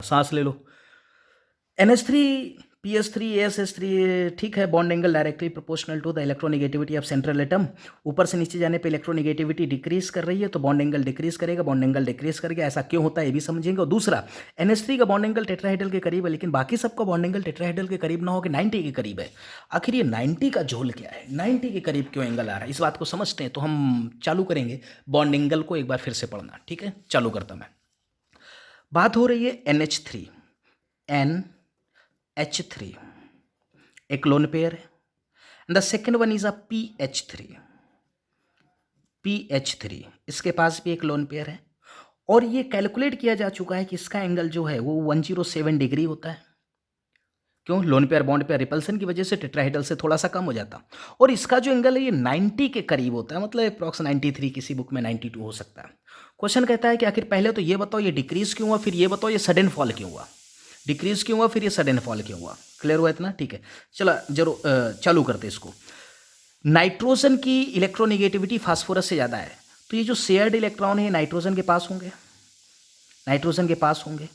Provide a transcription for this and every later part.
सांस ले लो। NH3 PS3 ASH3 ठीक है। Bond angle directly proportional to the electronegativity of central atom. ऊपर से नीचे जाने पे इलेक्ट्रोनेगेटिविटी डिक्रीज कर रही है तो बॉन्ड एंगल डिक्रीज करेगा, बॉन्ड एंगल डिक्रीज करेगा। ऐसा क्यों होता है ये भी समझेंगे। और दूसरा, NH3 का बॉन्ड एंगल टेट्राहेड्रल के करीब है लेकिन बाकी सबका बॉन्ड एंगल टेट्राहेड्रल के करीब ना होकर 90 के करीब है। आखिर ये 90 का झोल क्या है, 90 के करीब क्यों एंगल आ रहा है, इस बात को समझते हैं। तो हम चालू करेंगे बॉन्ड एंगल को एक बार फिर से पढ़ना। ठीक है, चालू करता मैं। बात हो रही है NH3 NH3 एक लोन पेयर है। The second one is a PH3 इसके पास भी एक लोन पेयर है और ये कैलकुलेट किया जा चुका है कि इसका एंगल जो है वो 107 डिग्री होता है। क्यों? Lone pair bond pair repulsion की वजह से टेट्राहेड्रल से थोड़ा सा कम हो जाता। और इसका जो एंगल है ये 90 के करीब होता है, मतलब अप्रॉक्स 93, किसी बुक में 92 हो सकता है। क्वेश्चन कहता है कि आखिर पहले तो ये बताओ ये डिक्रीज क्यों हुआ, फिर ये बताओ ये सडन फॉल क्यों हुआ। डिक्रीज क्यों हुआ, फिर ये सडन फॉल क्यों हुआ। क्लियर हुआ इतना? ठीक है, चलो जरूर चालू करते इसको। नाइट्रोजन की इलेक्ट्रोनेगेटिविटी फास्फोरस से ज़्यादा है तो ये जो शेयर्ड इलेक्ट्रॉन है नाइट्रोजन के पास होंगे,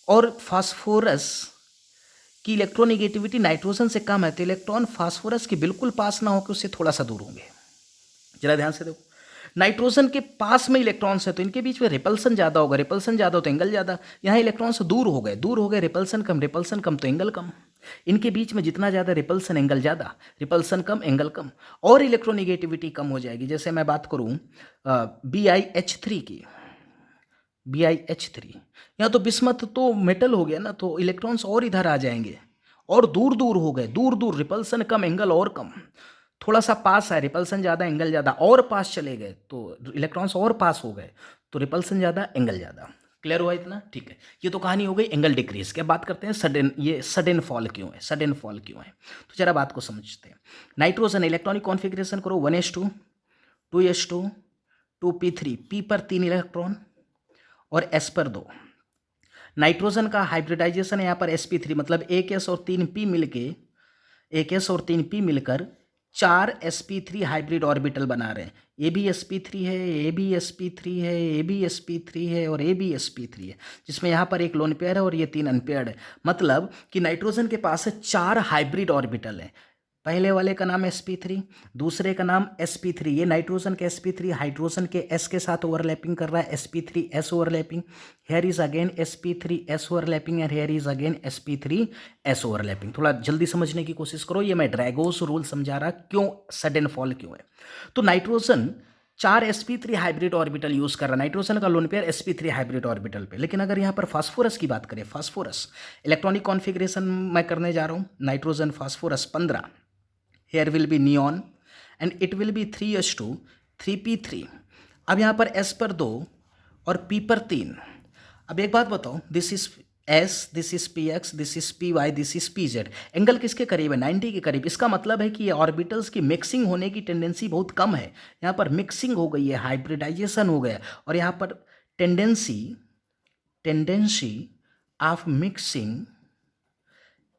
और फास्फोरस की इलेक्ट्रोनेगेटिविटी नाइट्रोजन से कम है तो इलेक्ट्रॉन फास्फोरस के बिल्कुल पास ना होकर उससे थोड़ा सा दूर होंगे। जरा ध्यान से देखो, नाइट्रोजन के पास में इलेक्ट्रॉन्स है तो इनके बीच में रिपल्सन ज़्यादा होगा, रिपल्सन ज़्यादा हो तो एंगल ज़्यादा। यहाँ इलेक्ट्रॉन्स दूर हो गए, रिपल्सन कम तो एंगल कम। इनके बीच में जितना ज़्यादा रिपल्सन एंगल ज़्यादा, रिपल्सन कम एंगल कम, और इलेक्ट्रोनेगेटिविटी कम हो जाएगी। जैसे मैं बात करूँ BiH3 की, BiH3 यहाँ तो बिस्मथ तो मेटल हो गया ना, तो इलेक्ट्रॉन्स और इधर आ जाएंगे और दूर दूर हो गए, दूर रिपल्सन कम एंगल और कम। थोड़ा सा पास है, रिपल्सन ज़्यादा एंगल ज़्यादा, और पास चले गए तो इलेक्ट्रॉन्स और पास हो गए तो रिपल्सन ज़्यादा एंगल ज़्यादा। क्लियर हुआ इतना? ठीक है, ये तो कहानी हो गई एंगल डिक्रीज की। अब बात करते हैं सडन फॉल क्यों है। तो जरा बात को समझते हैं। नाइट्रोजन इलेक्ट्रॉनिक कॉन्फ़िगरेशन करो 1s2 2s2 2p3, p पर 3 इलेक्ट्रॉन और s पर 2। नाइट्रोजन का हाइब्रिडाइजेशन है यहाँ पर sp3, मतलब एक s और 3p मिलकर 4 sp3 हाइब्रिड ऑर्बिटल बना रहे हैं। ये भी sp3 है, ये भी sp3 है, ये भी sp3 है और ये भी sp3 है, जिसमें यहाँ पर एक लोन पेयर है और ये 3 अनपेयर्ड है। मतलब कि नाइट्रोजन के पास 4 हाइब्रिड ऑर्बिटल है। पहले वाले का नाम sp3, दूसरे का नाम sp3। ये नाइट्रोजन के sp3 हाइड्रोजन के s के साथ ओवरलैपिंग कर रहा है, sp3s overlapping. Here is again sp3s overlapping and here is again sp3s overlapping. थोड़ा जल्दी समझने की कोशिश करो, ये मैं ड्रैगोस रूल समझा रहा क्यों सडन फॉल क्यों है। तो nitrogen 4 sp3 hybrid orbital use कर रहा है, नाइट्रोजन का lone pair sp3 hybrid orbital पे। लेकिन अगर यहाँ पर फास्फोरस की बात करें, फास्फोरस इलेक्ट्रॉनिक कॉन्फ़िगरेशन मैं करने जा रहा हूँ, nitrogen phosphorus 15, here will be neon and it will be 3s2 3p3। अब यहाँ पर s पर 2 और p पर 3। अब एक बात बताओ, this is s, this is px, this is py, this is pz। Angle किसके करीब है? 90 के करीब। इसका मतलब है कि ये ऑर्बिटल्स की मिक्सिंग होने की टेंडेंसी बहुत कम है। यहाँ पर मिक्सिंग हो गई है, हाइब्रिडाइजेशन हो गया, और यहाँ पर tendency of mixing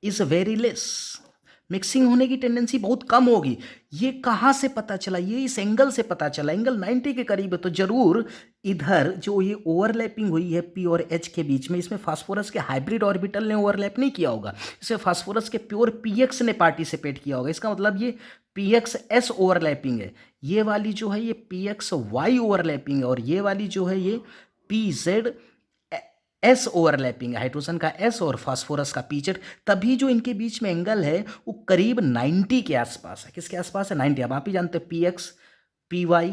is very less. Mixing होने की टेंडेंसी बहुत कम होगी। ये कहाँ से पता चला? ये इस एंगल से पता चला। एंगल 90 के करीब है तो जरूर इधर जो ये ओवरलैपिंग हुई है p और h के बीच में, इसमें फास्फोरस के हाइब्रिड ऑर्बिटल ने ओवरलैप नहीं किया होगा, इसमें फास्फोरस के प्योर px ने पार्टिसिपेट किया होगा। इसका मतलब ये px-s ओवरलैपिंग है, ये वाली जो है ये px-y ओवरलैपिंग है, और ये वाली जो है ये pz एस ओवरलैपिंग है, हाइड्रोजन का एस और फास्फोरस का पीजेड। तभी जो इनके बीच में एंगल है वो करीब 90 के आसपास है। किसके आसपास है? 90। अब आप ही जानते हैं px py,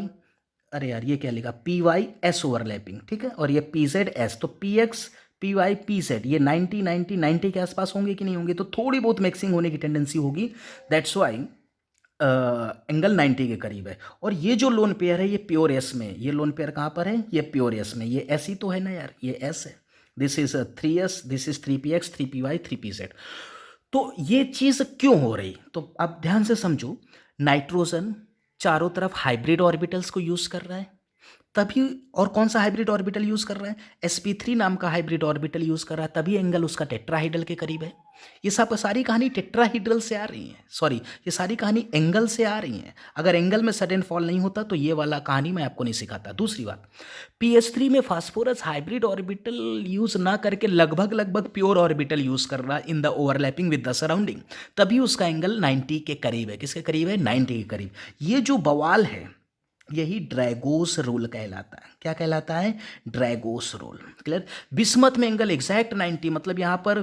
अरे यार ये क्या लिखा, py s ओवरलैपिंग, ठीक है, और ये pz s, तो px py pz ये 90 के आसपास होंगे कि नहीं होंगे? तो थोड़ी बहुत मिक्सिंग होने की टेंडेंसी होगी, दैट्स वाई एंगल 90 के करीब है। और ये जो लोन पेयर है ये प्योर एस में, ये लोन पेयर कहाँ पर है? ये प्योर एस में। ये एस ही तो है ना यार, ये एस है। This is 3s, this is 3px 3py 3pz। तो ये चीज़ क्यों हो रही? तो आप ध्यान से समझो, नाइट्रोजन चारों तरफ हाइब्रिड ऑर्बिटल्स को यूज कर रहा है, तभी। और कौन सा हाइब्रिड ऑर्बिटल यूज़ कर रहा है? sp3 नाम का हाइब्रिड ऑर्बिटल यूज़ कर रहा है, तभी एंगल उसका टेट्राहाइड्रल के करीब है। ये सब सारी कहानी टेट्राहाइड्रल से आ रही है, सॉरी, ये सारी कहानी एंगल से आ रही है। अगर एंगल में सडन फॉल नहीं होता तो ये वाला कहानी मैं आपको नहीं सिखाता। दूसरी बात, pH3 में फास्फोरस हाइब्रिड ऑर्बिटल यूज़ ना करके लगभग लगभग प्योर ऑर्बिटल यूज़ कर रहा है इन the overlapping with the surrounding, तभी उसका एंगल 90 के करीब है। किसके करीब है? 90 के करीब। ये जो बवाल है यही ड्रैगोस रूल कहलाता है। क्या कहलाता है? ड्रैगोस रूल। क्लियर? बिस्मथ में एंगल एग्जैक्ट 90, मतलब यहाँ पर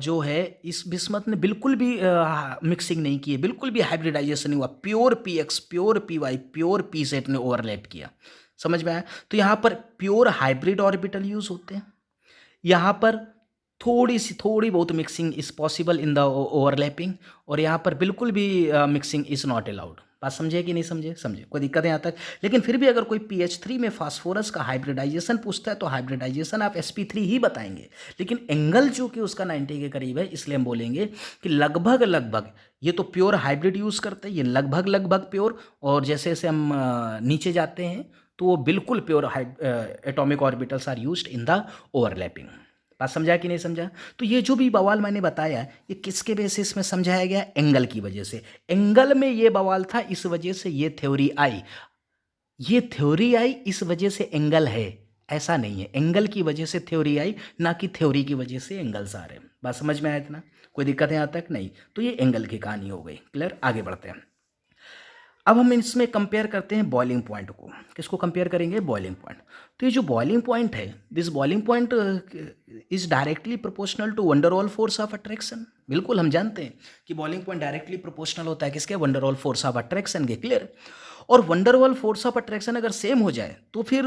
जो है इस बिस्मथ ने बिल्कुल भी मिक्सिंग नहीं की है, बिल्कुल भी हाइब्रिडाइजेशन नहीं हुआ, pure P X, pure P Y, pure P Z ने ओवरलैप किया। समझ में आया? तो यहाँ पर प्योर हाइब्रिड ऑर्बिटल यूज होते हैं, यहाँ पर थोड़ी बहुत mixing is possible in the overlapping, और यहाँ पर बिल्कुल भी मिक्सिंग इज नॉट अलाउड। बात समझे कि नहीं समझे? समझे, कोई दिक्कत है यहाँ तक? लेकिन फिर भी अगर कोई pH3 में फास्फोरस का हाइब्रिडाइजेशन पूछता है तो हाइब्रिडाइजेशन आप sp3 ही बताएंगे, लेकिन एंगल जो कि उसका 90 के करीब है, इसलिए हम बोलेंगे कि लगभग लगभग ये तो प्योर हाइब्रिड यूज़ करते हैं, ये लगभग लगभग प्योर, और जैसे जैसे हम नीचे जाते हैं तो वो बिल्कुल pure atomic orbitals are used in the overlapping. बात समझा कि नहीं समझा? तो ये जो भी बवाल मैंने बताया ये किसके बेसिस में समझाया गया? एंगल की वजह से। एंगल में ये बवाल था, इस वजह से ये थ्योरी आई, ये थ्योरी आई इस वजह से एंगल है, ऐसा नहीं है। एंगल की वजह से थ्योरी आई, ना कि थ्योरी की वजह से एंगल्स आ रहे हैं। बात समझ में आया इतना? कोई दिक्कत है यहाँ तक? नहीं। तो ये एंगल की कहानी हो गई। क्लियर? आगे बढ़ते हैं। अब हम इसमें कंपेयर करते हैं बॉइलिंग पॉइंट को। किसको कंपेयर करेंगे? Boiling point. तो ये जो बॉइलिंग पॉइंट है, this boiling point is directly proportional to van der Waals force of attraction. बिल्कुल हम जानते हैं कि बॉइलिंग पॉइंट डायरेक्टली प्रोपोर्शनल होता है किसके? वंडरवॉल फोर्स ऑफ अट्रैक्शन के। क्लियर? और वंडरवॉल फोर्स ऑफ अट्रैक्शन अगर सेम हो जाए तो फिर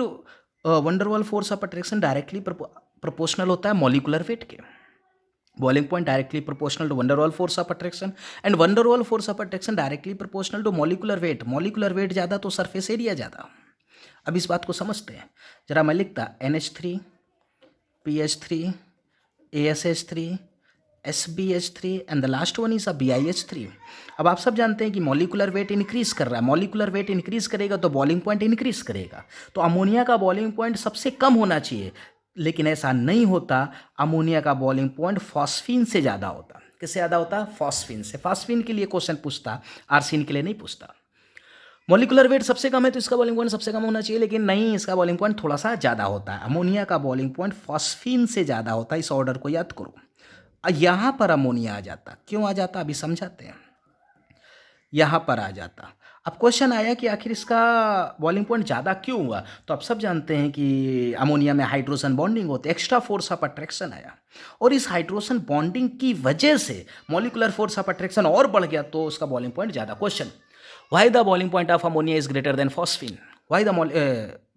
van der Waals force of attraction directly proportional होता है मॉलिकुलर वेट के। Boiling point directly proportional to van der Waals force of attraction, and van der Waals force of attraction directly proportional to molecular weight. molecular weight ज़्यादा तो surface area ज़्यादा। अब इस बात को समझते हैं जरा। मैं लिखता NH3, PH3, ASH3, SBH3 and the last one is a BiH3। अब आप सब जानते हैं कि मॉलिकुलर वेट इंक्रीज कर रहा है, मॉलिकुलर वेट इंक्रीज करेगा तो बॉइलिंग पॉइंट इंक्रीज करेगा। तो अमोनिया का बॉइलिंग पॉइंट सबसे कम होना चाहिए, लेकिन ऐसा नहीं होता। अमोनिया का बॉइलिंग पॉइंट फॉस्फीन से ज़्यादा होता। किससे ज़्यादा होता? फॉस्फीन से। फॉस्फीन के लिए क्वेश्चन पूछता, आर्सिन के लिए नहीं पूछता। मॉलिकुलर वेट सबसे कम है तो इसका बॉइलिंग पॉइंट सबसे कम होना चाहिए, लेकिन नहीं, इसका बॉइलिंग पॉइंट थोड़ा सा ज़्यादा होता है। अमोनिया का बॉइलिंग पॉइंट फॉस्फीन से ज़्यादा होता है। इस ऑर्डर को याद करो। यहाँ पर अमोनिया आ जाता। क्यों आ जाता? अभी समझाते हैं। यहाँ पर आ जाता। अब क्वेश्चन आया कि आखिर इसका बॉइलिंग पॉइंट ज़्यादा क्यों हुआ? तो आप सब जानते हैं कि अमोनिया में हाइड्रोजन बॉन्डिंग होती है, एक्स्ट्रा फोर्स ऑफ अट्रैक्शन आया, और इस हाइड्रोजन बॉन्डिंग की वजह से मॉलिकुलर फोर्स ऑफ अट्रैक्शन और बढ़ गया, तो उसका बॉइलिंग पॉइंट ज़्यादा। Question, why the boiling point of ammonia is greater than phosphine? Why the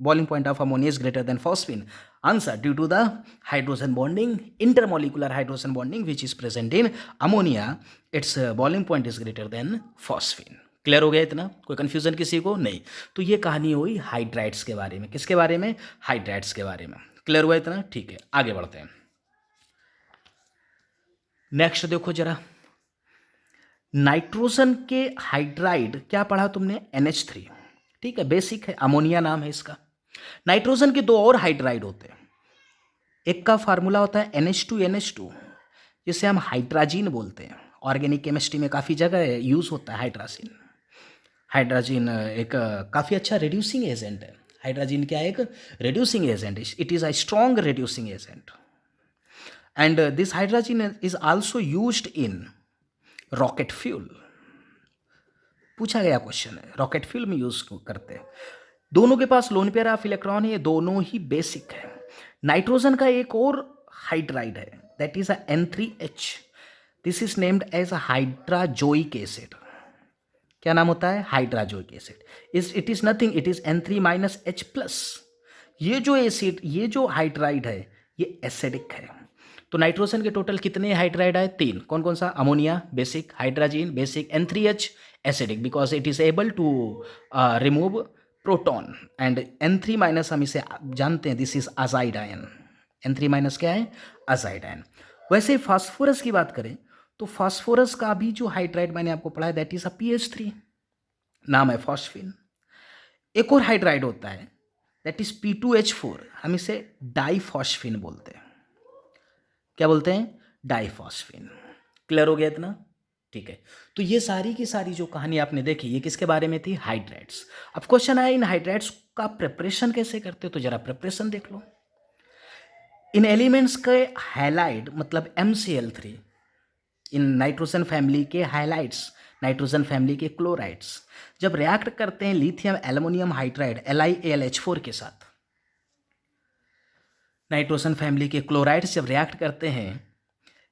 boiling point of ammonia is greater than phosphine? Answer, due to the hydrogen bonding, intermolecular hydrogen bonding which is present in ammonia, its boiling point is greater than phosphine. Clear हो गया इतना? कोई confusion किसी को? नहीं। तो ये कहानी हुई हाइड्राइड्स के बारे में। किसके बारे में? हाइड्राइड्स के बारे में। क्लियर हुआ इतना? ठीक है, आगे बढ़ते हैं। नेक्स्ट देखो जरा, नाइट्रोजन के हाइड्राइड क्या पढ़ा तुमने? NH3। ठीक है, बेसिक है, अमोनिया नाम है इसका। नाइट्रोजन के दो और हाइड्राइड होते हैं। एक का फार्मूला होता है NH2NH2, जिसे हम हाइड्राजीन बोलते हैं। ऑर्गेनिक केमिस्ट्री में काफ़ी जगह यूज़ होता है हाइड्राजीन। हाइड्राजीन एक काफ़ी अच्छा रिड्यूसिंग एजेंट है। हाइड्राजीन क्या है? एक reducing agent. It is a strong reducing agent, and this hydrazine is also used in rocket fuel. पूछा गया क्वेश्चन है, रॉकेट फ्यूल में यूज करते हैं। दोनों के पास लोन पेयर ऑफ इलेक्ट्रॉन है, ये दोनों ही बेसिक है। नाइट्रोजन का एक और हाइड्राइड है, that is N3H। This is named as hydrazoic acid. क्या नाम होता है? Hydrazoic acid. It is nothing, it is N3-H+। ये जो एसिड, ये जो हाइड्राइड है, ये एसिडिक है। तो नाइट्रोजन के टोटल कितने हाइड्राइड आए? 3। कौन कौन सा? Ammonia basic, hydrazine basic, N3H acidic, because it is able to remove proton, and N3- हम इसे जानते हैं, this is azide ion. N3- क्या है? Azide ion. वैसे फास्फोरस की बात करें तो फास्फोरस का भी जो हाइड्राइड मैंने आपको पढ़ा है, दैट इज अ PH3, नाम है फॉस्फीन। एक और हाइड्राइड होता है दैट इज P2H4, हम इसे डाइफॉस्फेन बोलते हैं। क्या बोलते हैं? डाइफॉस्फेन। क्लियर हो गया इतना? ठीक है। तो ये सारी की सारी जो कहानी आपने देखी ये किसके बारे में थी? हाइड्राइड्स। अब क्वेश्चन आया इन हाइड्राइड्स का प्रिपरेशन कैसे करते हो, तो जरा प्रिपरेशन देख लो। इन एलिमेंट्स के हैलाइड मतलब MCl3, इन नाइट्रोजन फैमिली के हाइलाइट्स, नाइट्रोजन फैमिली के क्लोराइड्स जब रिएक्ट करते हैं लिथियम एल्युमिनियम हाइड्राइड LiAlH4 के साथ, नाइट्रोजन फैमिली के क्लोराइड्स जब रिएक्ट करते हैं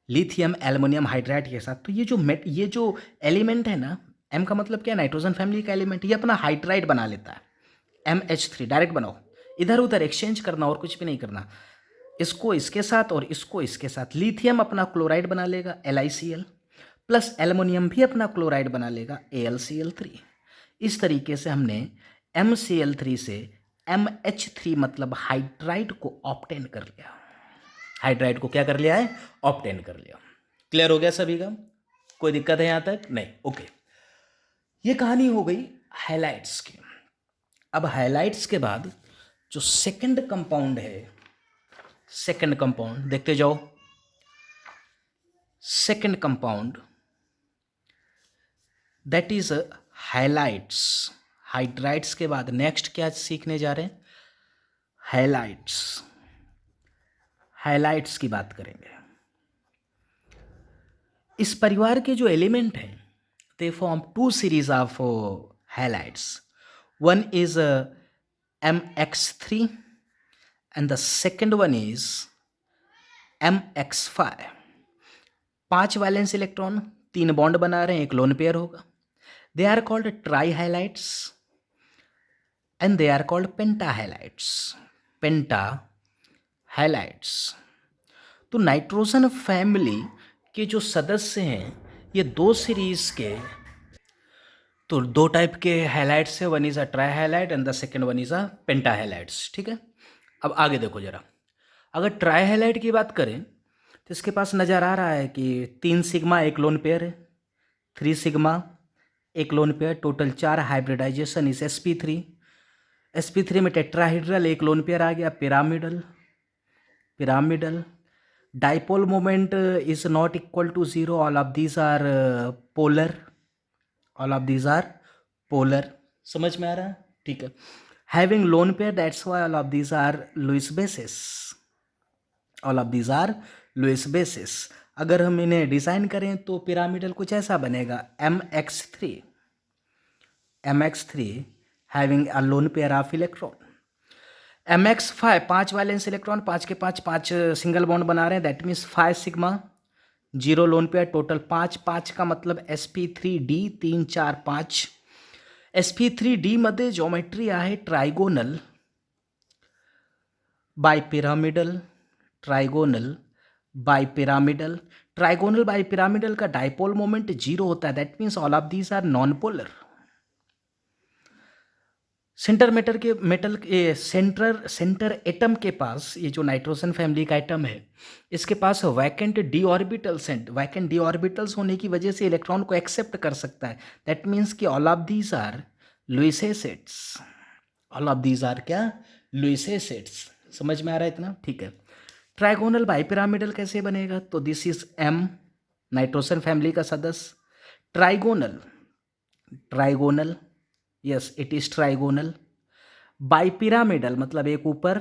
लिथियम एल्युमिनियम हाइड्राइड के साथ, तो ये जो एलिमेंट है ना, M का मतलब क्या है? नाइट्रोजन फैमिली का एलिमेंट, ये अपना हाइड्राइड बना लेता है MH3, डायरेक्ट बनाओ, इधर उधर एक्सचेंज करना और कुछ भी नहीं करना, इसको इसके साथ और इसको इसके साथ। लिथियम अपना क्लोराइड बना लेगा LiCl, प्लस एल्युमिनियम भी अपना क्लोराइड बना लेगा AlCl3। इस तरीके से हमने MCl3 से MH3 मतलब हाइड्राइड को ऑब्टेन कर लिया। हाइड्राइड को क्या कर लिया है? ऑब्टेन कर लिया। क्लियर हो गया सभी का? कोई दिक्कत है यहां तक? नहीं। ओके, ये कहानी हो गई हाइलाइट्स की। अब हाइलाइट्स के बाद जो सेकंड कंपाउंड है, सेकंड कंपाउंड देखते जाओ। Second compound that is highlights. Hydrides के बाद नेक्स्ट क्या सीखने जा रहे हैं? हाइलाइट्स। हाइलाइट्स की बात करेंगे। इस परिवार के जो एलिमेंट हैं they form two series of halides. One is MX3 and the second one is MX5। 5 valence electron, 3 bond बना रहे हैं, एक लोन पेयर होगा। They are called tri halides and they are called penta halides. Penta halides. तो nitrogen family के जो सदस्य हैं ये 2 सीरीज के, तो 2 टाइप के हाइलाइट्स है, one is a try highlight and the second one is a penta highlights. ठीक है, अब आगे देखो जरा। अगर ट्राई हाइलाइट की बात करें तो इसके पास नज़र आ रहा है कि 3 सिग्मा एक लोन पेयर है, 3 सिग्मा एक लोन पेयर, टोटल 4 हाइब्रिडाइजेशन इस sp3। sp3 में टेट्राहेड्रल एक लोन पेयर आ गया, pyramidal. Pyramidal dipole moment is not equal to 0, all of these are polar, all of these are polar. समझ में आ रहा है? ठीक है। Having lone pair that's why all of these are Lewis bases, all of these are Lewis bases. अगर हम इन्हें डिज़ाइन करें तो पिरामिडल कुछ ऐसा बनेगा MX3, MX3 having a loan pair of electron. MX5 5 valence electron, 5 के 5 5 सिंगल बॉन्ड बना रहे हैं, that means 5 sigma 0 lone pair, total 5 5 का मतलब sp3d 3 4 5। sp3d मध्ये जॉमेट्री आहे trigonal bipyramidal, trigonal bipyramidal. Trigonal bipyramidal का dipole moment 0 होता है, that means all of these are non polar. Centre atom के पास, ये जो नाइट्रोजन फैमिली का एटम है इसके पास वैकेंट डी ऑर्बिटल्स हैं। वैकेंट डी ऑर्बिटल्स होने की वजह से इलेक्ट्रॉन को एक्सेप्ट कर सकता है, दैट मीन्स कि all of these are Lewis acids. All of these are क्या? Lewis acids. समझ में आ रहा है इतना? ठीक है। ट्राइगोनल बाइपिरामिडल कैसे बनेगा? तो this is M, nitrogen family का सदस्य। Trigonal, trigonal, yes it is trigonal. Bipyramidal मतलब एक ऊपर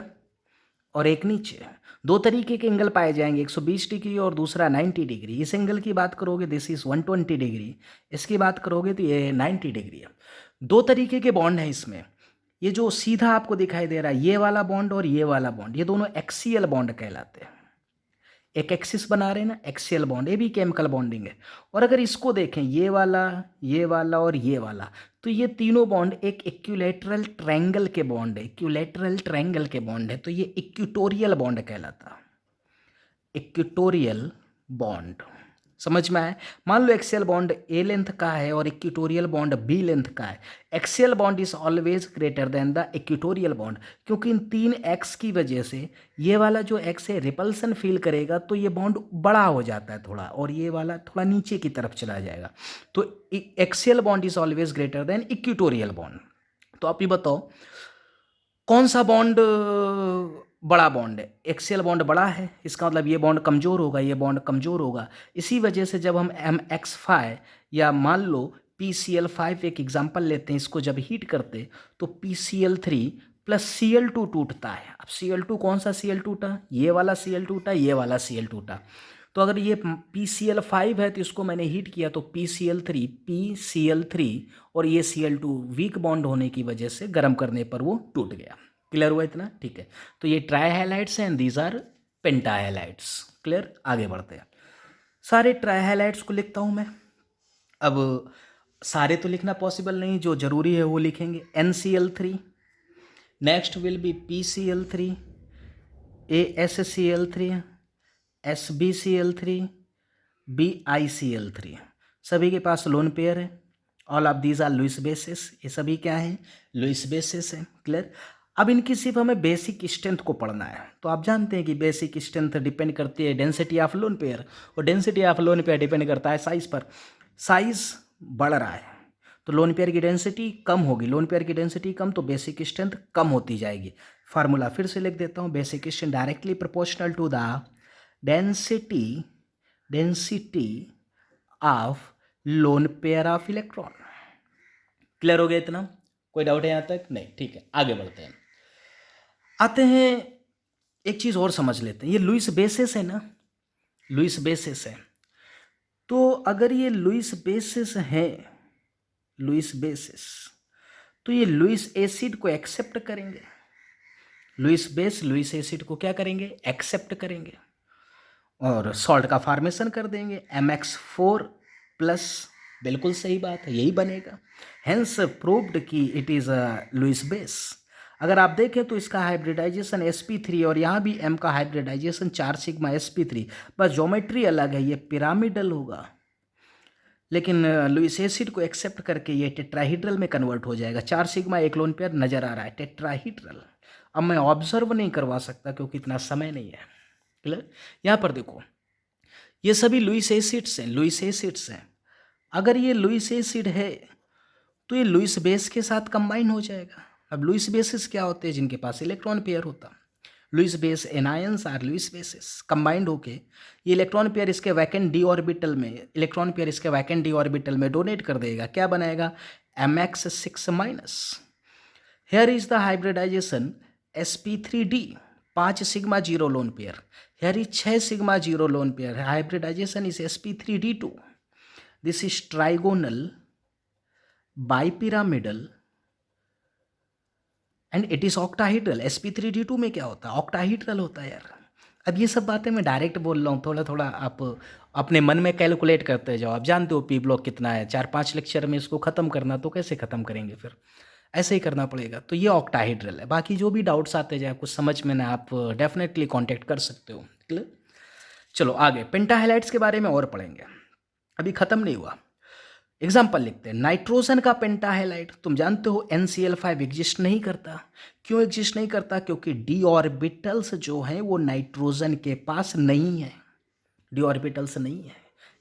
और एक नीचे। 2 तरीके के एंगल पाए जाएंगे, 120 डिग्री और दूसरा 90 डिग्री। इस एंगल की बात करोगे दिस इज 120 डिग्री, इसकी बात करोगे तो ये 90 डिग्री है। 2 तरीके के बॉन्ड हैं इसमें। ये जो सीधा आपको दिखाई दे रहा है ये वाला बॉन्ड और ये वाला बॉन्ड, ये दोनों एक्सियल बॉन्ड कहलाते हैं। एक एक्सिस बना रहे हैं ना, एक्सियल बॉन्ड, ये भी केमिकल बॉन्डिंग है। और अगर इसको देखें ये वाला और ये वाला, तो ये तीनों बॉन्ड एक इक्विलैटरल ट्रायंगल के बॉन्ड है, इक्विलैटरल ट्रायंगल के बॉन्ड है, तो ये इक्वेटोरियल बॉन्ड कहलाता है, इक्वेटोरियल बॉन्ड। समझ में आया? मान लो एक्सियल बॉन्ड ए लेंथ का है और इक्वेटोरियल बॉन्ड बी लेंथ का है। Axial bond is always greater than the equatorial bond, क्योंकि इन 3 एक्स की वजह से ये वाला जो एक्स है रिपल्सन फील करेगा तो ये बॉन्ड बड़ा हो जाता है थोड़ा, और ये वाला थोड़ा नीचे की तरफ चला जाएगा। तो axial bond is always greater than equatorial bond. तो आप ये बताओ कौन सा बॉन्ड बड़ा बॉन्ड है? एक्सियल बॉन्ड बड़ा है, इसका मतलब ये बॉन्ड कमज़ोर होगा, ये बॉन्ड कमज़ोर होगा। इसी वजह से जब हम MX5 या मान लो PCl5 एक एग्जांपल लेते हैं, इसको जब हीट करते तो PCl3 प्लस Cl2 टूटता है। अब Cl2 कौन सा Cl टूटा? ये वाला Cl टूटा, ये वाला Cl टूटा। तो अगर ये PCl5 है तो इसको मैंने हीट किया तो PCl3 और ये Cl2 वीक बॉन्ड होने की वजह से गर्म करने पर वो टूट गया। क्लियर हुआ इतना? ठीक है। तो ये ट्राई हैलाइड्स हैं and these are penta halides. Clear? आगे बढ़ते हैं। सारे ट्राई हैलाइड्स को लिखता हूँ मैं। अब सारे तो लिखना पॉसिबल नहीं, जो जरूरी है वो लिखेंगे। NCl3, next will be PCl3, ASCl3, SbCl3, BiCl3। सभी के पास लोन पेयर है। All of these are Lewis bases. ये सभी क्या है? लुईस बेसिस है। क्लियर? अब इनकी सिर्फ हमें बेसिक स्ट्रेंथ को पढ़ना है। तो आप जानते हैं कि बेसिक स्ट्रेंथ डिपेंड करती है डेंसिटी ऑफ लोन पेयर, और density of lone pair depend करता है साइज पर। साइज बढ़ रहा है तो लोन पेयर की डेंसिटी कम होगी, लोन पेयर की डेंसिटी कम तो बेसिक स्ट्रेंथ कम होती जाएगी। फार्मूला फिर से लिख देता हूँ। Basic strength directly proportional to the density of lone pair of electron. Clear हो गया इतना? कोई डाउट है यहाँ तक? नहीं। ठीक है, आगे बढ़ते हैं। आते हैं, एक चीज और समझ लेते हैं। ये लुईस बेसिस है ना, लुईस बेसिस है। तो अगर ये लुईस बेसिस है, लुईस बेसिस, तो ये लुईस एसिड को एक्सेप्ट करेंगे। लुईस बेस लुईस एसिड को क्या करेंगे? एक्सेप्ट करेंगे और सॉल्ट का फॉर्मेशन कर देंगे MX4 प्लस। बिल्कुल सही बात है, यही बनेगा। हेंस प्रूव्ड कि it is a Lewis base. अगर आप देखें तो इसका हाइब्रिडाइजेशन sp3 और यहाँ भी M का हाइब्रिडाइजेशन 4 सिग्मा sp3, बस ज्योमेट्री अलग है, ये पिरामिडल होगा। लेकिन लुईस एसिड को एक्सेप्ट करके ये टेट्राहीड्रल में कन्वर्ट हो जाएगा। 4 सिग्मा एक लोन पेयर नजर आ रहा है, टेट्राहीड्रल। अब मैं ऑब्जर्व नहीं करवा सकता क्योंकि इतना समय नहीं है। क्लियर? यहाँ पर देखो, ये सभी लुईस एसिड्स हैं, लुईस एसिड्स हैं। अगर ये लुईस एसिड है तो ये लुईस बेस के साथ कंबाइन हो जाएगा। अब लुईस बेसिस क्या होते हैं? जिनके पास इलेक्ट्रॉन पेयर होता। Lewis base anions are Lewis bases combined होके ये इलेक्ट्रॉन पेयर इसके वैकेंट डी ऑर्बिटल में, इलेक्ट्रॉन पेयर इसके वैकेंट डी ऑर्बिटल में डोनेट कर देगा। क्या बनाएगा? MX6 minus. Here is the hybridization sp3d 5 sigma zero lone pair. Here is 6 sigma zero lone pair. Hybridization is sp3d2। This is trigonal bipyramidal and it is octahedral. sp3d2 में क्या होता है? Octahedral होता है यार। अब ये सब बातें मैं डायरेक्ट बोल रहा हूँ, थोड़ा थोड़ा आप अपने मन में कैलकुलेट करते जाओ। आप जानते हो पी ब्लॉक कितना है, 4-5 लेक्चर में इसको ख़त्म करना, तो कैसे ख़त्म करेंगे? फिर ऐसे ही करना पड़ेगा। तो ये ऑक्टाहीड्रल है। बाकी जो भी डाउट्स आते जाए, कुछ समझ में ना, आप डेफिनेटली कांटेक्ट कर सकते हो। क्लियर? चलो आगे पेंटाहेलाइड्स के बारे में और पढ़ेंगे, अभी ख़त्म नहीं हुआ। एग्जाम्पल लिखते हैं। नाइट्रोजन का पेंटाहेलाइड, तुम जानते हो NCl5 एग्जिस्ट नहीं करता। क्यों एग्जिस्ट नहीं करता? क्योंकि डी ऑर्बिटल्स जो हैं वो नाइट्रोजन के पास नहीं है, डी ऑर्बिटल्स नहीं है,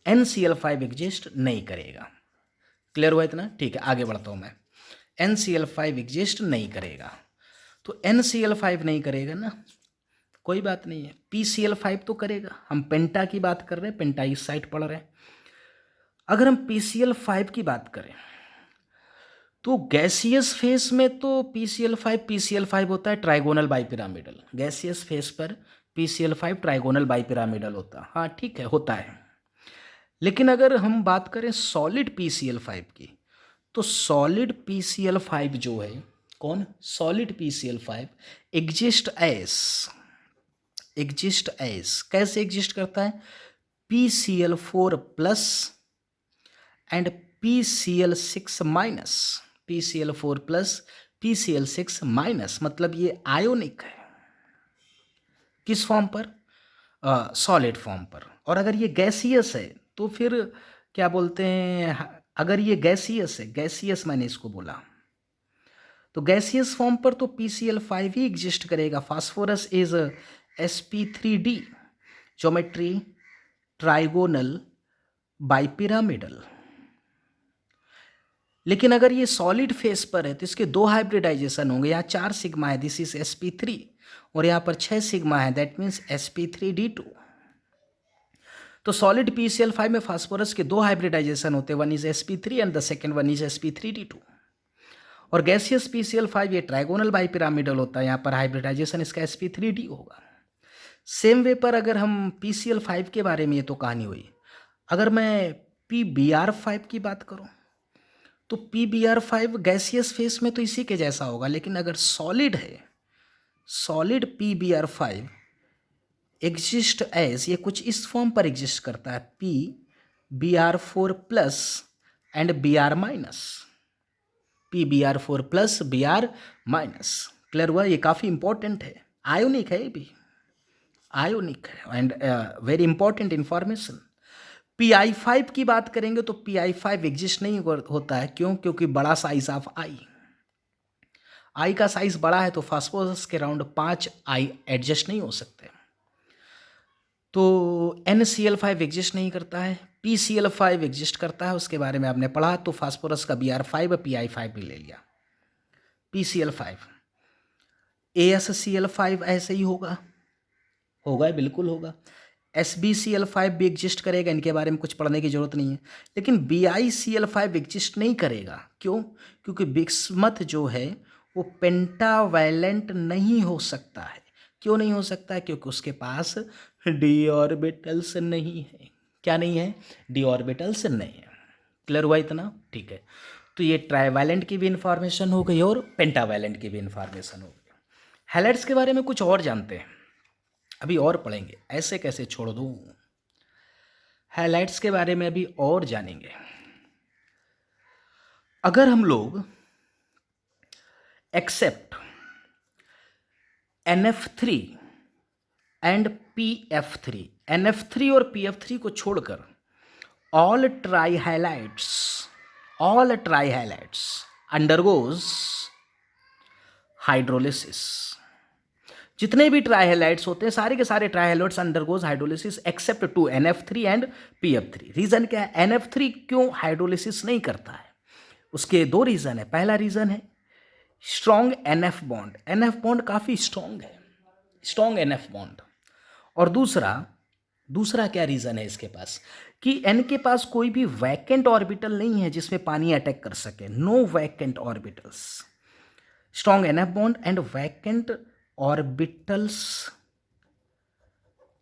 NCl5 एग्जिस्ट नहीं करेगा। क्लियर हुआ इतना? ठीक है, आगे बढ़ता हूँ मैं। NCl5 एग्जिस्ट नहीं करेगा, तो NCl5 नहीं करेगा ना, कोई बात नहीं है। PCl5 तो करेगा। हम पेंटा की बात कर रहे हैं, पेंटा इस साइड पढ़ रहे हैं। अगर हम PCl5 की बात करें तो गैसियस फेस में तो PCl5 होता है ट्राइगोनल बाइपिरामिडल। गैसियस फेस पर PCl5 ट्राइगोनल बाइपिरामिडल होता है। हाँ ठीक है, होता है। लेकिन अगर हम बात करें सॉलिड PCl5 की, तो सॉलिड PCl5 जो है, कौन? सॉलिड PCl5 एग्जिस्ट एज कैसे एग्जिस्ट करता है? PCl4 plus and PCl6 minus. PCl4 plus PCl6 minus, मतलब ये आयोनिक है। किस फॉर्म पर? सॉलिड फॉर्म पर। और अगर ये गैसियस है तो फिर क्या बोलते हैं? अगर ये गैसियस है, गैसियस मैंने इसको बोला, तो गैसियस फॉर्म पर तो PCl5 ही एग्जिस्ट करेगा। Phosphorus is sp3d, geometry trigonal bipyramidal. लेकिन अगर ये सॉलिड फेस पर है तो इसके 2 हाइब्रिडाइजेशन होंगे, यहाँ 4 सिग्मा है, दिस इज sp3, और यहाँ पर 6 सिग्मा है, दैट मीन्स sp3d2। तो सॉलिड PCl5 में फास्फोरस के 2 हाइब्रिडाइजेशन होते हैं, one is sp3 and the second one is sp3d2। और गैसियस PCl5 ये ट्राइगोनल बाइपिरामिडल होता है, यहाँ पर हाइब्रिडाइजेशन इसका sp3d होगा। सेम वे पर अगर हम PCl5 के बारे में ये तो कहानी हुई, अगर मैं PBr5 की बात करूं तो PBr5 गैसियस फेस में तो इसी के जैसा होगा, लेकिन अगर सॉलिड है, सॉलिड PBr5 एग्जिस्ट एज, ये कुछ इस फॉर्म पर एग्जिस्ट करता है, PBr4 plus and Br minus, PBr4 plus Br minus. Clear हुआ? ये काफ़ी इंपॉर्टेंट है, आयोनिक है, ये भी आयोनिक है and very important information. PI5 की बात करेंगे तो PI5 एग्जिस्ट नहीं होता है, क्यों? क्योंकि बड़ा साइज ऑफ आई का साइज बड़ा है, तो फास्फोरस के राउंड 5 आई एडजस्ट नहीं हो सकते। तो NCl5 एग्जिस्ट नहीं करता है, PCl5 एग्जिस्ट करता है, उसके बारे में आपने पढ़ा, तो फास्फोरस का Br5 PI5 भी ले लिया। PCl5, AsCl5 ऐसे ही होगा, बिल्कुल होगा। SbCl5 भी एग्जिस्ट करेगा, इनके बारे में कुछ पढ़ने की जरूरत नहीं है। लेकिन BiCl5 एग्जिस्ट नहीं करेगा, क्यों? क्योंकि बिस्मथ जो है वो पेंटावैलेंट नहीं हो सकता है। क्यों नहीं हो सकता है? क्योंकि उसके पास डी ऑर्बिटल्स नहीं है। क्या नहीं है? डी ऑर्बिटल्स नहीं है। क्लियर हुआ इतना? ठीक है। तो ये ट्राइवैलेंट की भी इंफॉर्मेशन हो गई और पेंटावैलेंट की भी इंफॉर्मेशन हो गई। हैलाइड्स के बारे में कुछ और जानते हैं, अभी और पढ़ेंगे, ऐसे कैसे छोड़ दूं। हैलाइड्स के बारे में अभी और जानेंगे। अगर हम लोग accept NF3 and PF3, NF3 और PF3 को छोड़कर ऑल ट्राइहैलाइड्स अंडरगोज हाइड्रोलिसिस। जितने भी ट्राइहैलाइड्स होते हैं, सारे के सारे trihalides undergoes hydrolysis except to NF3 and PF3। Reason क्या है? NF3 क्यों हाइड्रोलिसिस नहीं करता है? उसके 2 रीजन है। पहला रीजन है strong NF bond, NF bond काफी स्ट्रॉन्ग है, स्ट्रॉन्ग NF बॉन्ड। और दूसरा क्या रीजन है इसके पास कि N के पास कोई भी वैकेंट ऑर्बिटल नहीं है जिसमें पानी अटैक कर सके, no vacant orbitals. Strong NF bond and vacant orbitals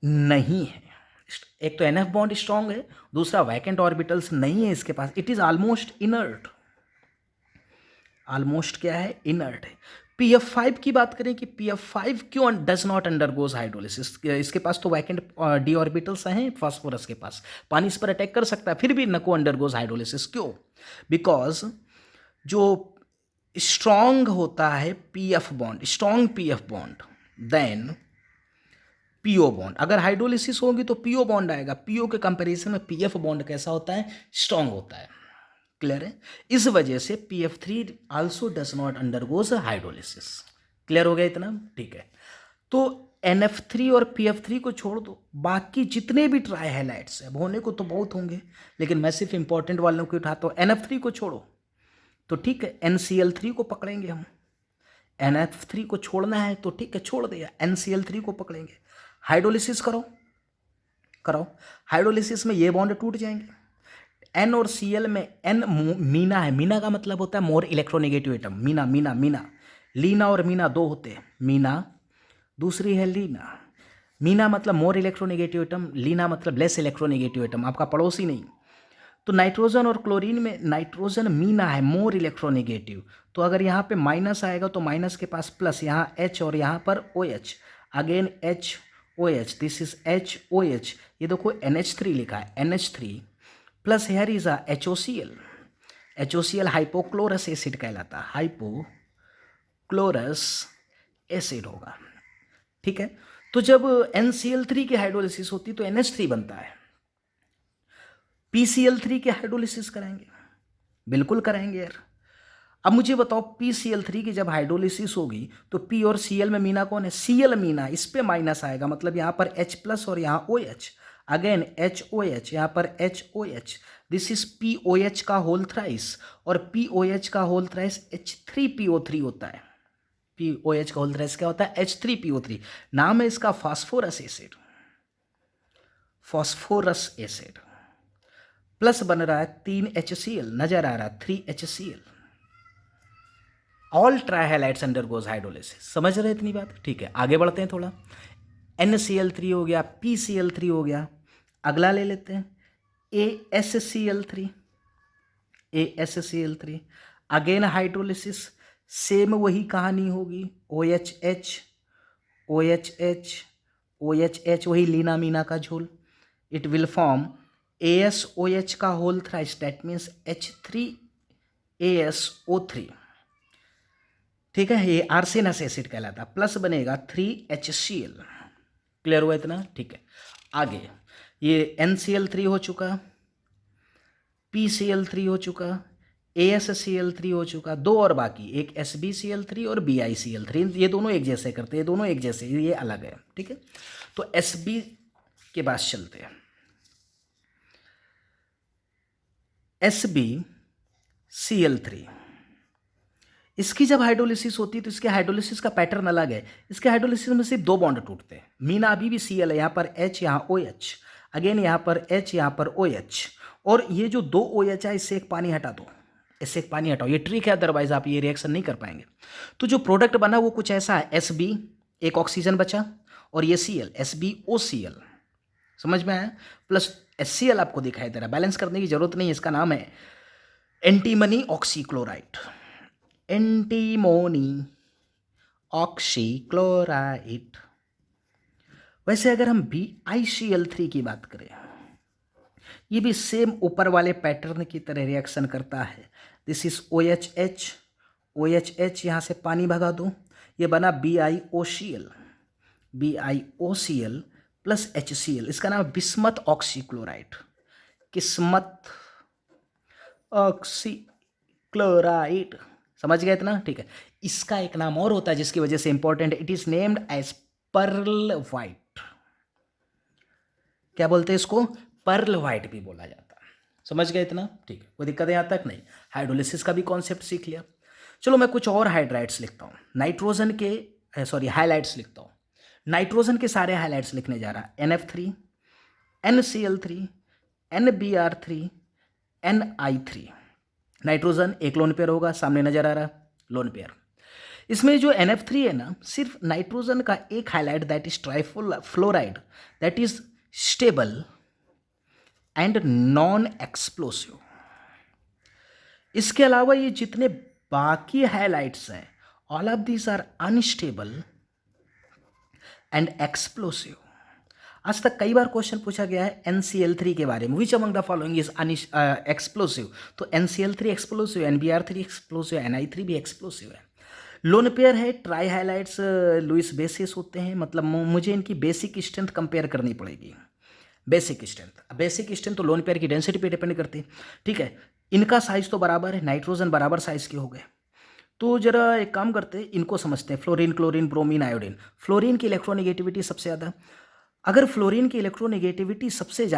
नहीं है। एक तो NF बॉन्ड स्ट्रॉन्ग है, दूसरा वैकेंट ऑर्बिटल्स नहीं है इसके पास। It is almost inert, almost क्या है? इनर्ट है। PF5 की बात करें कि PF5 क्यों डज नॉट अंडरगोज हाइड्रोलिसिस? इसके पास तो वैकेंट डी ऑर्बिटल्स हैं फास्फोरस के पास, पानी इस पर अटैक कर सकता है, फिर भी नको अंडरगोज हाइड्रोलिसिस। क्यों? बिकॉज जो स्ट्रॉन्ग होता है PF bond, strong PF bond, then PO bond. अगर हाइड्रोलिसिस होगी तो PO बॉन्ड आएगा, PO के कंपैरिजन में PF बॉन्ड कैसा होता है? स्ट्रॉन्ग होता है। क्लियर है? इस वजह से PF3 also does not undergoes hydrolysis. Clear हो गया इतना? ठीक है। तो NF3 और PF3 को छोड़ दो, बाकी जितने भी ट्राइहैलाइड्स है, होने को तो बहुत होंगे, लेकिन मैं सिर्फ इंपॉर्टेंट वालों को उठाता हूँ। NF3 को छोड़ो तो ठीक है, NCl3 को पकड़ेंगे हम। NF3 को छोड़ना है तो ठीक है, छोड़ दिया, NCl3 को पकड़ेंगे। हाइड्रोलिसिस करो, हाइड्रोलिसिस में ये बॉन्ड टूट जाएंगे। N और Cl में N मीना है, मीना का मतलब होता है more electronegative atom. Meena Leena और मीना 2 होते हैं, मीना दूसरी है लीना। मीना मतलब मोर इलेक्ट्रोनेगेटिव एटम, लीना मतलब लेस इलेक्ट्रोनेगेटिव एटम, आपका पड़ोसी नहीं। तो नाइट्रोजन और क्लोरीन में नाइट्रोजन मीना है, मोर इलेक्ट्रोनेगेटिव, तो अगर यहाँ पे माइनस आएगा तो माइनस के पास प्लस, यहाँ H और यहाँ पर OH, again HOH, this is HOH। ये देखो NH3 लिखा है, NH3 plus here is HOCl, HOCl hypochlorous acid कहलाता है, हाइपोक्लोरस एसिड होगा। ठीक है। तो जब NCl3 की हाइड्रोलिसिस होती तो NH3 बनता है। PCl3 की हाइड्रोलिसिस कराएंगे, बिल्कुल कराएंगे यार। अब मुझे बताओ PCl3 की जब हाइड्रोलिसिस होगी तो P और Cl में मीना कौन है? Cl मीना, इस पे माइनस आएगा, मतलब यहाँ पर H प्लस और यहाँ OH, अगेन HOH, यहाँ पर HOH, दिस इज POH का होल थ्राइस, और POH का होल थ्राइस H3PO3 होता है। POH का होल थ्राइस क्या होता है? H3PO3। नाम है इसका phosphorous acid, phosphorous acid. Plus बन रहा है 3HCl, नजर आ रहा है 3HCl। All trihalides undergoes hydrolysis. समझ रहे इतनी बात? ठीक है, आगे बढ़ते हैं थोड़ा। NCl3 हो गया, PCl3 हो गया, अगला ले लेते हैं ASCl3, ASCl3। Again hydrolysis, same वही कहानी होगी, OHH, OHH, OHH, वही लीना मीना का झोल। इट विल फॉर्म ASOH का whole thrice, that means H3ASO3। ठीक है, ये आर्सेनस एसिड कहलाता है। प्लस बनेगा 3HCl। क्लियर हुआ इतना? ठीक है, आगे ये NCl3 हो चुका, PCl3 हो चुका, ASCl3 हो चुका, दो और बाकी, एक SbCl3 और BiCl3। ये दोनों एक जैसे करते हैं, ये दोनों एक जैसे, ये अलग है। ठीक है, तो Sb के पास चलते हैं। SbCl3, इसकी जब हाइड्रोलिसिस होती है तो इसके हाइड्रोलिसिस का पैटर्न अलग है। इसके हाइड्रोलिसिस में सिर्फ दो बॉन्ड टूटते हैं, मीना अभी भी Cl है, यहाँ पर H, यहाँ OH, अगेन यहाँ पर H, यहाँ पर OH, और ये जो दो OH है इससे एक पानी हटा दो, इससे एक पानी हटाओ, ये ट्रिक है, अदरवाइज आप ये रिएक्शन नहीं कर पाएंगे। तो जो प्रोडक्ट बना वो कुछ ऐसा है, Sb, एक ऑक्सीजन बचा, और ये Cl, SbOCl, समझ में आया? प्लस HCl आपको दिखाई दे रहा है, बैलेंस करने की जरूरत नहीं है, इसका नाम है एंटीमनी ऑक्सीक्लोराइड, एंटीमोनी ऑक्सीक्लोराइड। वैसे अगर हम BiCl3 की बात करें, ये भी सेम ऊपर वाले पैटर्न की तरह रिएक्शन करता है। दिस इज OHH, OHH, यहाँ से पानी भगा दो, ये बना BiOCl, BiOCl प्लस HCl, इसका नाम बिस्मथ ऑक्सीक्लोराइड, किस्मत ऑक्सीक्लोराइड। समझ गए इतना? ठीक है, इसका एक नाम और होता है जिसकी वजह से important, it is named as pearl white. क्या बोलते हैं इसको? पर्ल व्हाइट भी बोला जाता है। समझ गए इतना? ठीक है, कोई दिक्कत यहाँ तक नहीं। हाइड्रोलिसिस का भी कॉन्सेप्ट सीख लिया। चलो मैं कुछ और हाइड्राइड्स लिखता हूँ, नाइट्रोजन के सॉरी हाइलाइट्स लिखता हूँ। नाइट्रोजन के सारे हाइलाइट्स लिखने जा रहा, NF3, NCl3, NBr3, Ni3। Nitrogen एक लोन पेयर होगा, सामने नजर आ रहा है लोन पेयर। इसमें जो NF3 है ना, सिर्फ नाइट्रोजन का एक halide, that is trifluoride, that is stable and non explosive. इसके अलावा ये जितने बाकी हाइलाइट्स हैं, all of these are unstable and explosive. आज तक कई बार क्वेश्चन पूछा गया है NCl3 के बारे में, which among the following is explosive, तो NCl3 explosive, NBr3 explosive, Ni3 भी एक्सप्लोसिव है। लोन पेयर है, ट्राई हाइलाइट्स लुइस बेसिस होते हैं, मतलब मुझे इनकी बेसिक स्ट्रेंथ कंपेयर करनी पड़ेगी। बेसिक स्ट्रेंथ तो लोन पेयर की डेंसिटी पे डिपेंड करती है। ठीक है, इनका साइज तो बराबर है, नाइट्रोजन बराबर साइज के हो गए। तो जरा एक काम करते हैं, इनको समझते हैं, fluorine, chlorine, bromine, iodine. Fluorine की इलेक्ट्रोनेगेटिविटी सबसे ज़्यादा, अगर फ्लोरीन की इलेक्ट्रोनेगेटिविटी सबसे ज़्यादा